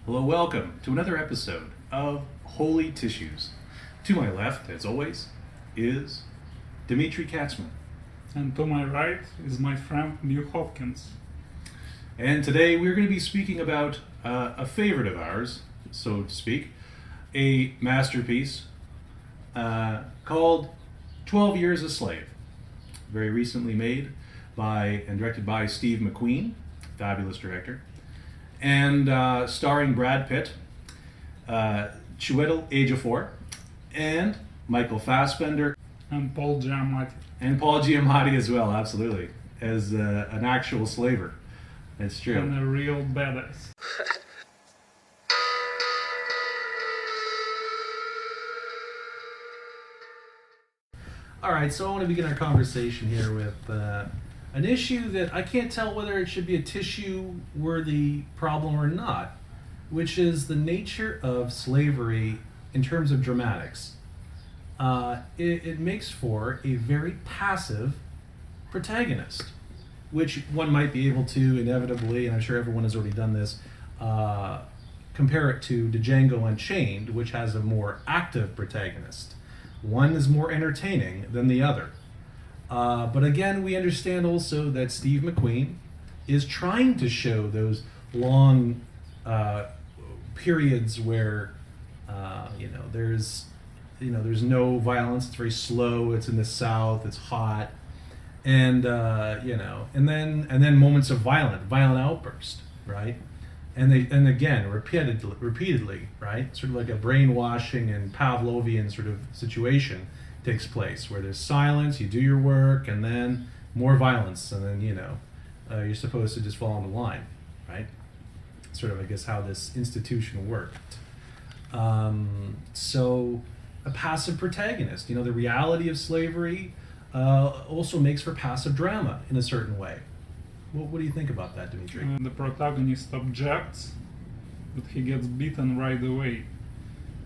Hello, welcome to another episode of Holy Tissues. To my left, as always, is Dimitri Katzman. And to my right is my friend New Hopkins. And today we're going to be speaking about a favorite of ours, so to speak, a masterpiece called 12 Years a Slave. Very recently made by and directed by Steve McQueen, fabulous director. And starring Brad Pitt, Chiwetel Ejiofor, and Michael Fassbender. And Paul Giamatti. And Paul Giamatti as well, absolutely, as an actual slaver. That's true. And a real badass. All right, so I want to begin our conversation here with an issue that I can't tell whether it should be a tissue-worthy problem or not, which is the nature of slavery in terms of dramatics. It makes for a very passive protagonist, which one might be able to inevitably, and I'm sure everyone has already done this, compare it to Django Unchained, which has a more active protagonist. One is more entertaining than the other. But again, we understand also that Steve McQueen is trying to show those long periods where there's no violence. It's very slow. It's in the South. It's hot, and then moments of violent outburst, right? And again repeatedly, right? Sort of like a brainwashing and Pavlovian sort of situation takes place where there's silence, you do your work, and then more violence, and then you're supposed to just fall in the line, right? Sort of, I guess, how this institution worked. So a passive protagonist, the reality of slavery also makes for passive drama in a certain way. What do you think about that, Dimitri? The protagonist objects, but he gets beaten right away.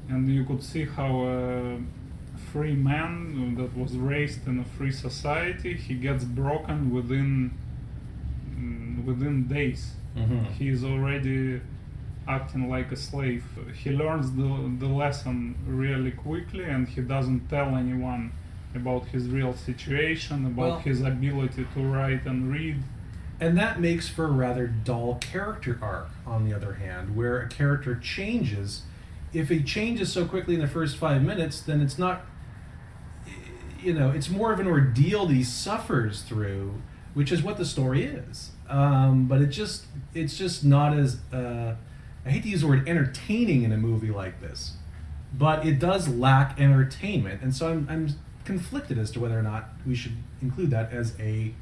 And you could see how a free man that was raised in a free society, he gets broken within days. Mm-hmm. He is already acting like a slave. He learns the lesson really quickly, and he doesn't tell anyone about his real situation, about his ability to write and read. And that makes for a rather dull character arc, on the other hand, where a character changes. If he changes so quickly in the first 5 minutes, then it's not, it's more of an ordeal that he suffers through, which is what the story is. But it's just not as, I hate to use the word entertaining in a movie like this, but it does lack entertainment. And so I'm conflicted as to whether or not we should include that as a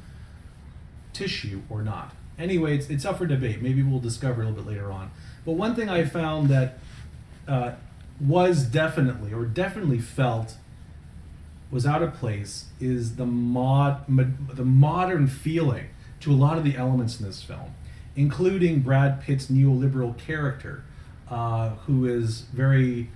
tissue or not. Anyway, it's up for debate. Maybe we'll discover a little bit later on. But one thing I found that was definitely felt was out of place is the modern feeling to a lot of the elements in this film, including Brad Pitt's neoliberal character, who is very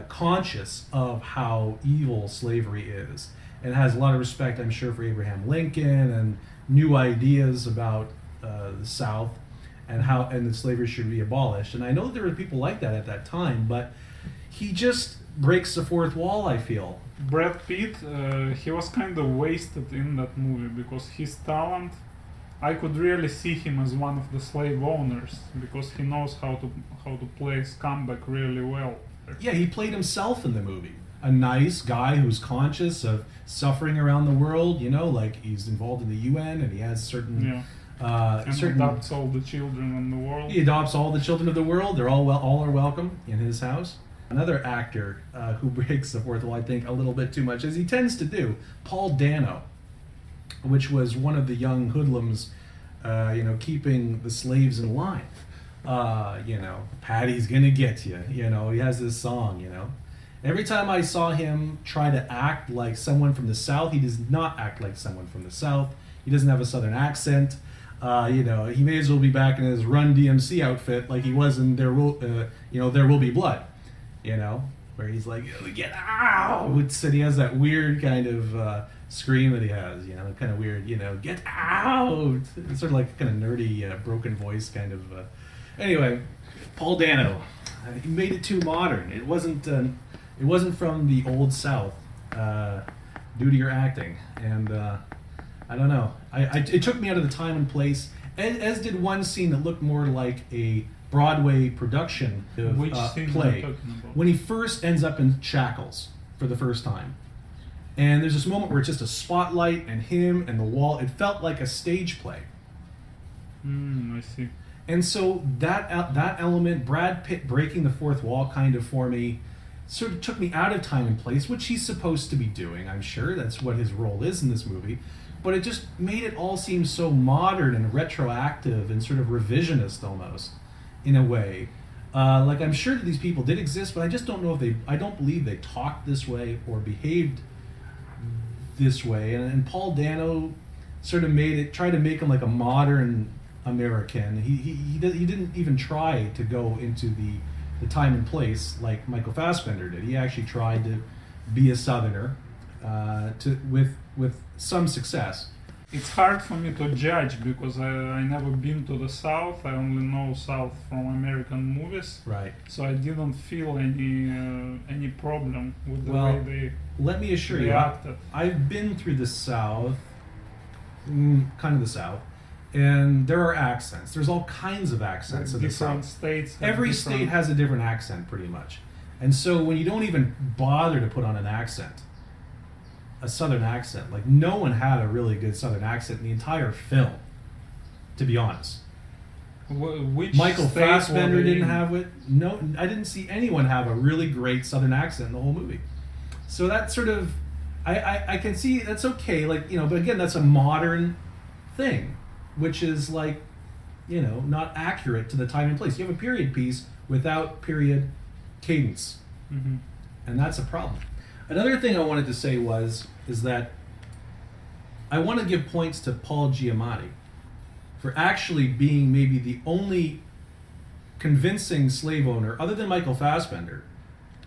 conscious of how evil slavery is, and has a lot of respect, I'm sure, for Abraham Lincoln and new ideas about the South and that slavery should be abolished. And I know there were people like that at that time, but he just breaks the fourth wall, I feel. Brad Pitt, he was kind of wasted in that movie because his talent, I could really see him as one of the slave owners because he knows how to play scumbag really well. Yeah, he played himself in the movie. A nice guy who's conscious of suffering around the world, like he's involved in the UN and he has certain... adopts all the children in the world. He adopts all the children of the world. They're all are welcome in his house. Another actor who breaks the fourth wall, I think, a little bit too much, as he tends to do, Paul Dano, which was one of the young hoodlums, keeping the slaves in line. Patty's gonna get you. He has this song, Every time I saw him try to act like someone from the South, he does not act like someone from the South. He doesn't have a Southern accent. He may as well be back in his Run DMC outfit like he was in There Will Be Blood. Where he's like, get out! And he has that weird kind of scream that he has, kind of weird, get out! It's sort of like kind of nerdy, broken voice kind of. Anyway, Paul Dano, he made it too modern. It wasn't from the old South due to your acting, and I don't know. It took me out of the time and place, as did one scene that looked more like a Broadway production of Which scene play. are you talking about? When he first ends up in shackles for the first time. And there's this moment where it's just a spotlight and him and the wall. It felt like a stage play. I see. And so that element, Brad Pitt breaking the fourth wall kind of for me, sort of took me out of time and place, which he's supposed to be doing, I'm sure. That's what his role is in this movie. But it just made it all seem so modern and retroactive and sort of revisionist almost, in a way. Like, I'm sure that these people did exist, but I just don't know if I don't believe they talked this way or behaved this way. And Paul Dano sort of tried to make him like a modern American. He didn't even try to go into the time and place like Michael Fassbender did. He actually tried to be a Southerner with some success. It's hard for me to judge because I never been to the South. I only know South from American movies. Right. So I didn't feel any problem with the Well, way they let me assure you, reacted. I've been through the South, kind of the South, and there are accents. There's all kinds of accents in the Different South. states. have Every different- state has a different accent, pretty much. And so when you don't even bother to put on an accent, a Southern accent, like no one had a really good Southern accent in the entire film, to be honest. Which Michael state Fassbender were they didn't in? have it. No, I didn't see anyone have a really great Southern accent in the whole movie. So that sort of, I can see that's okay, like, you know, but again, that's a modern thing, which is like, you know, not accurate to the time and place. You have a period piece without period cadence, Mhm. and that's a problem. Another thing I wanted to say is that I want to give points to Paul Giamatti for actually being maybe the only convincing slave owner, other than Michael Fassbender,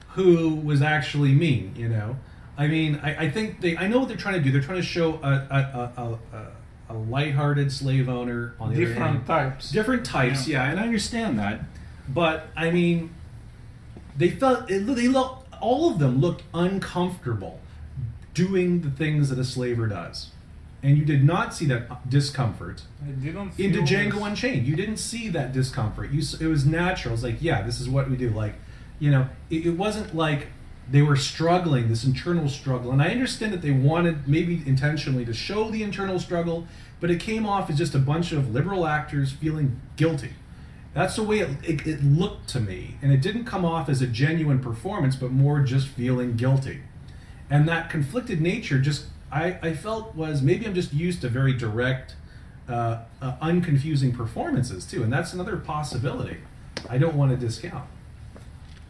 who was actually mean, you know? I mean, I think I know what they're trying to do. They're trying to show a lighthearted slave owner on the other Different hand. types. Different types, yeah, and I understand that. But, I mean, all of them looked uncomfortable doing the things that a slaver does. And you did not see that discomfort I didn't feel into Django this. Unchained. You didn't see that discomfort. It was natural. It's like, yeah, this is what we do. Like, you know, it wasn't like they were struggling, this internal struggle. And I understand that they wanted, maybe intentionally, to show the internal struggle, but it came off as just a bunch of liberal actors feeling guilty. That's the way it looked to me. And it didn't come off as a genuine performance, but more just feeling guilty. And that conflicted nature just, I felt was, maybe I'm just used to very direct, unconfusing performances too. And that's another possibility I don't want to discount.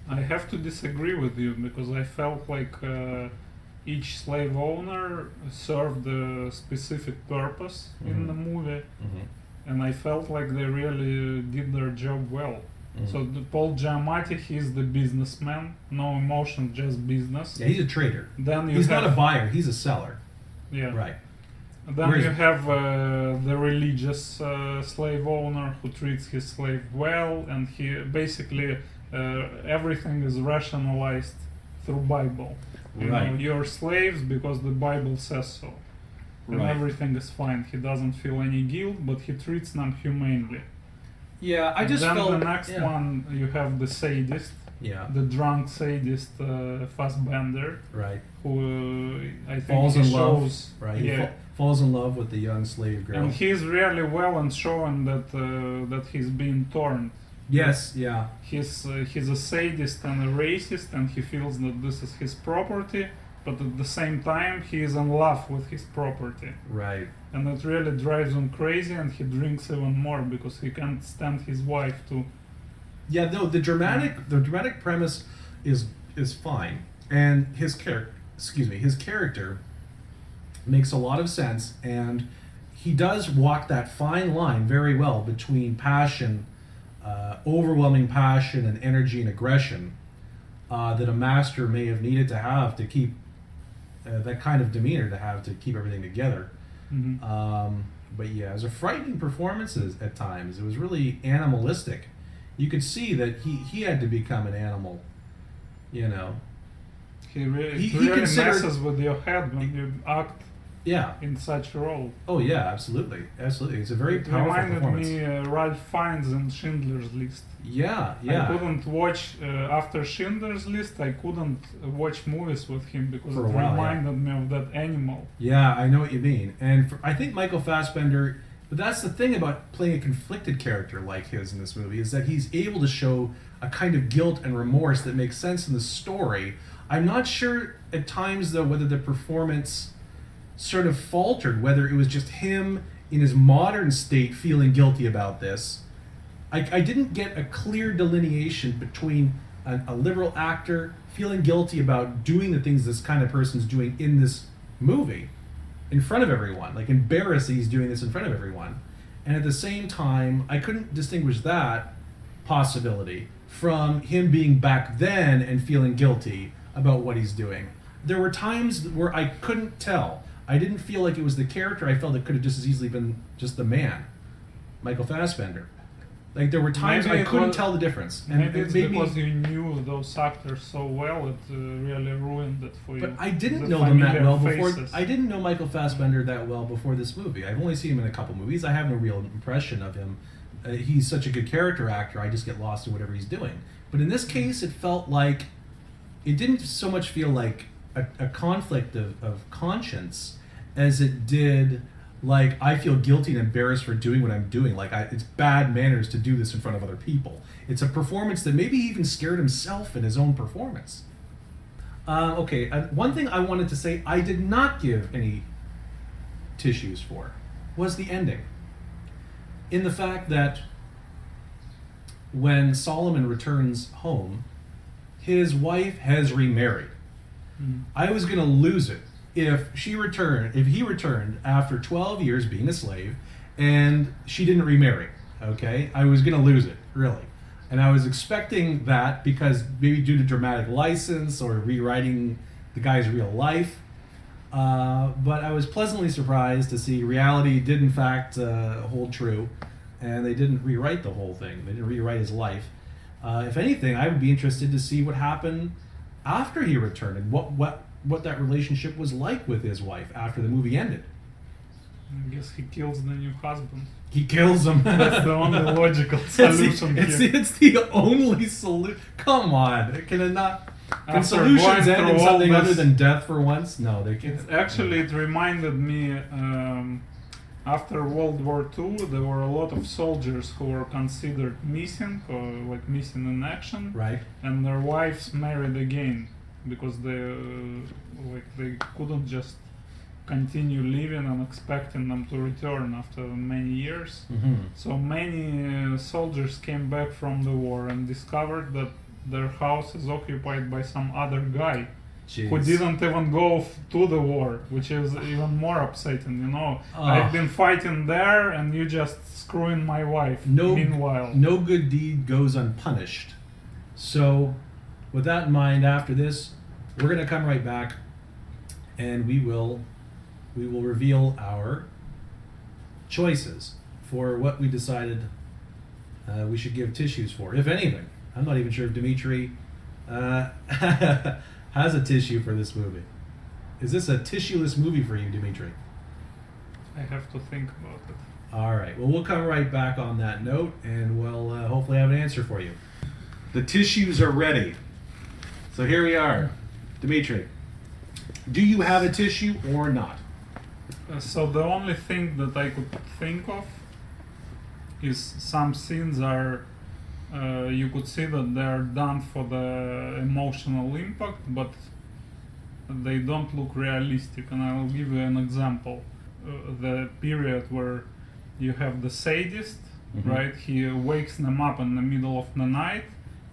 I have to disagree with you because I felt like each slave owner served a specific purpose in the movie, and I felt like they really did their job well. So Paul Giamatti, he's the businessman, no emotion, just business. Yeah, he's a trader. Then you He's have, not a buyer, he's a seller. yeah. Right. Then Whereas- you have the religious slave owner who treats his slave well, and he basically everything is rationalized through Bible. You know, Right. you're slaves because the Bible says so, and Right. everything is fine. He doesn't feel any guilt, but he treats them humanely. Yeah, I just then felt... the next yeah. one, you have the sadist, Yeah, the drunk sadist Fassbender, right. who I think Falls he in love, shows, right? He yeah. falls in love with the young slave girl. And he's really well and showing that that he's being torn. Yes, yeah. He's a sadist and a racist, and he feels that this is his property, but at the same time he is in love with his property, Right. and it really drives him crazy, and he drinks even more because he can't stand his wife to. Yeah, no, the dramatic premise is fine, and his character makes a lot of sense, and he does walk that fine line very well between passion, overwhelming passion and energy and aggression that a master may have needed to have to keep that kind of demeanor to keep everything together. Mhm. But yeah, it was a frightening performance at times. It was really animalistic you could see that he had to become an animal, you know. He really, He it really considered- messes with your head when you act Yeah. in such a role. Oh yeah, absolutely, absolutely. It's a very It powerful reminded performance. me Ralph Fiennes in Schindler's List. Yeah, I yeah. couldn't watch after Schindler's List. I couldn't watch movies with him because For it a while, reminded me of that animal. Yeah, I know what you mean. And I think Michael Fassbender, but that's the thing about playing a conflicted character like his in this movie, is that he's able to show a kind of guilt and remorse that makes sense in the story. I'm not sure at times, though, whether the performance sort of faltered, whether it was just him in his modern state feeling guilty about this. I didn't get a clear delineation between a liberal actor feeling guilty about doing the things this kind of person's doing in this movie in front of everyone, like embarrassed that he's doing this in front of everyone, and at the same time I couldn't distinguish that possibility from him being back then and feeling guilty about what he's doing. There were times where I couldn't tell. I didn't feel like it was the character. I felt it could have just as easily been just the man, Michael Fassbender. Like there were times Maybe I it couldn't was- tell the difference, and Maybe it it's made me. because you knew those actors so well, it really ruined it for you. But I didn't The know them that familiar well before. faces. I didn't know Michael Fassbender that well before this movie. I've only seen him in a couple movies. I have no real impression of him. He's such a good character actor. I just get lost in whatever he's doing. But in this case, it felt like it didn't so much feel like a conflict of conscience as it did like I feel guilty and embarrassed for doing what I'm doing. Like it's bad manners to do this in front of other people. It's a performance that maybe he even scared himself in his own performance. Okay, one thing I wanted to say I did not give any tissues for was the ending. In the fact that when Solomon returns home, his wife has remarried. I was going to lose it if he returned after 12 years being a slave and she didn't remarry. Okay? I was going to lose it, really. And I was expecting that because maybe due to dramatic license or rewriting the guy's real life. But I was pleasantly surprised to see reality did in fact hold true, and they didn't rewrite the whole thing. They didn't rewrite his life. If anything, I would be interested to see what happened after he returned and what that relationship was like with his wife after the movie ended. I guess he kills the new husband. He kills him. That's the only logical solution here. It's the only solution. Come on, can it not? Can After solutions going end in through all something this- other than death for once? No, they can't. It reminded me after World War II, there were a lot of soldiers who were considered missing or like missing in action, Right. and their wives married again because they couldn't just continue living and expecting them to return after many years. Mm-hmm. So many soldiers came back from the war and discovered that their house is occupied by some other guy who didn't even go to the war, which is even more upsetting, you know. I've been fighting there and you just screwing my wife meanwhile. No good deed goes unpunished. So, with that in mind, after this, we're going to come right back and we will reveal our choices for what we decided we should give tissues for, if anything. I'm not even sure if Dimitri has a tissue for this movie. Is this a tissueless movie for you, Dimitri? I have to think about it. All right. Well, we'll come right back on that note, and we'll hopefully have an answer for you. The tissues are ready. So here we are. Dimitri, do you have a tissue or not? So the only thing that I could think of is some scenes are you could see that they are done for the emotional impact, but they don't look realistic. And I will give you an example. The period where you have the sadist, Mhm. right? He wakes them up in the middle of the night,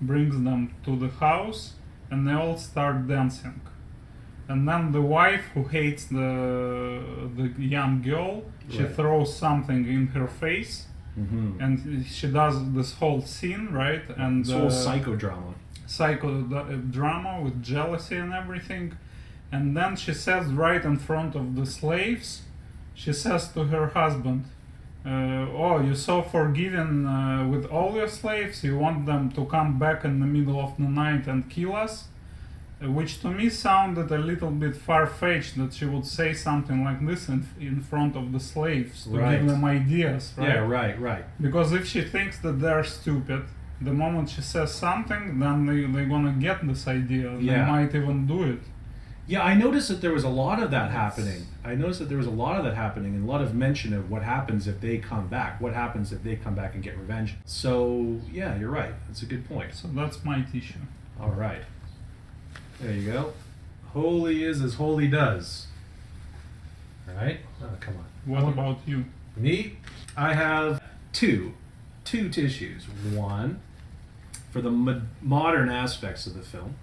brings them to the house, and they all start dancing. And then the wife, who hates the young girl, she Right. throws something in her face, Mm-hmm. and she does this whole scene, right? And This whole psychodrama. drama with jealousy and everything. And then she says right in front of the slaves, she says to her husband, oh, you're so forgiving with all your slaves, you want them to come back in the middle of the night and kill us? Which to me sounded a little bit far-fetched that she would say something like this in front of the slaves to Right. give them ideas, right? Yeah, right. Because if she thinks that they're stupid, the moment she says something, then they're gonna get this idea. Yeah. They might even do it. Yeah, I noticed that there was a lot of that happening. I noticed that there was a lot of that happening and a lot of mention of what happens if they come back. What happens if they come back and get revenge? So, yeah, you're right. That's a good point. So that's my tissue. All right. There you go. Holy is as holy does. All right? Oh, come on. What about you? Me? I have two tissues. One for the modern aspects of the film,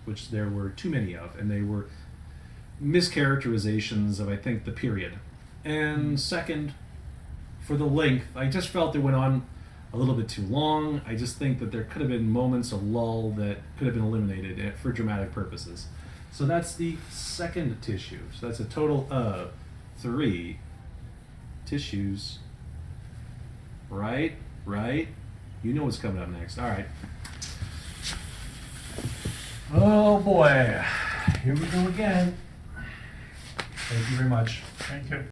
which there were too many of, and they were mischaracterizations of, I think, the period. And second, for the length, I just felt it went on a little bit too long. I just think that there could have been moments of lull that could have been eliminated for dramatic purposes. So that's the second tissue. So that's a total of 3 tissues. Right? You know what's coming up next. All right. Oh boy. Here we go again. Thank you very much. Thank you.